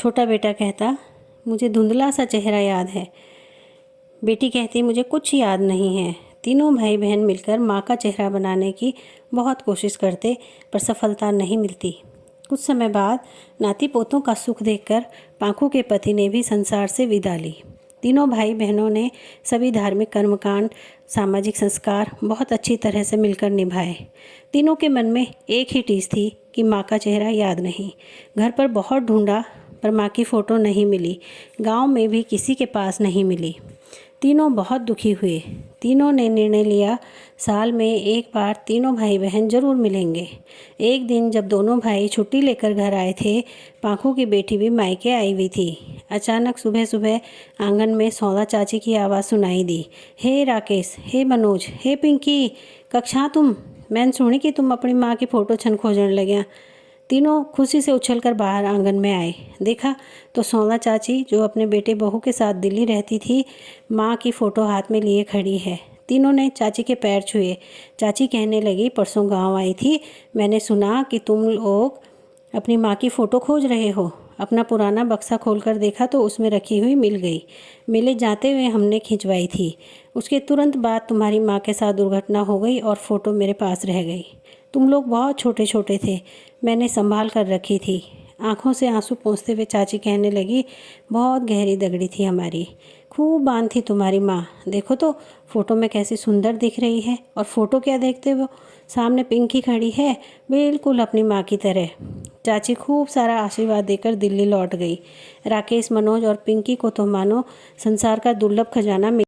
छोटा बेटा कहता, मुझे धुंधला सा चेहरा याद है। बेटी कहती, मुझे कुछ याद नहीं है। तीनों भाई बहन मिलकर माँ का चेहरा बनाने की बहुत कोशिश करते, पर सफलता नहीं मिलती। कुछ समय बाद नाती पोतों का सुख देखकर पांखू के पति ने भी संसार से विदा ली। तीनों भाई बहनों ने सभी धार्मिक कर्मकांड, सामाजिक संस्कार बहुत अच्छी तरह से मिलकर निभाए। तीनों के मन में एक ही टीस थी कि माँ का चेहरा याद नहीं। घर पर बहुत ढूंढा, पर माँ की फ़ोटो नहीं मिली। गांव में भी किसी के पास नहीं मिली। तीनों बहुत दुखी हुए। तीनों ने निर्णय लिया, साल में एक बार तीनों भाई बहन जरूर मिलेंगे। एक दिन जब दोनों भाई छुट्टी लेकर घर आए थे, पांखू की बेटी भी मायके आई हुई थी। अचानक सुबह सुबह आंगन में सौदा चाची की आवाज़ सुनाई दी। हे राकेश, हे मनोज, हे पिंकी, कक्षा तुम? मैंने सुनी कि तुम अपनी माँ की फ़ोटो छन खोजने लगे। तीनों खुशी से उछलकर बाहर आंगन में आए। देखा तो सौदा चाची, जो अपने बेटे बहू के साथ दिल्ली रहती थी, माँ की फ़ोटो हाथ में लिए खड़ी है। तीनों ने चाची के पैर छुए। चाची कहने लगी, परसों गांव आई थी, मैंने सुना कि तुम लोग अपनी माँ की फ़ोटो खोज रहे हो। अपना पुराना बक्सा खोलकर देखा तो उसमें रखी हुई मिल गई। मिले जाते हुए हमने खिंचवाई थी। उसके तुरंत बाद तुम्हारी माँ के साथ दुर्घटना हो गई और फ़ोटो मेरे पास रह गई। तुम लोग बहुत छोटे छोटे थे, मैंने संभाल कर रखी थी। आंखों से आंसू पोंछते हुए चाची कहने लगी, बहुत गहरी दगड़ी थी हमारी, खूब बांध थी तुम्हारी माँ। देखो तो फ़ोटो में कैसी सुंदर दिख रही है। और फ़ोटो क्या देखते हो, सामने पिंकी खड़ी है, बिल्कुल अपनी माँ की तरह। चाची खूब सारा आशीर्वाद देकर दिल्ली लौट गई। राकेश, मनोज और पिंकी को तो मानो संसार का दुर्लभ खजाना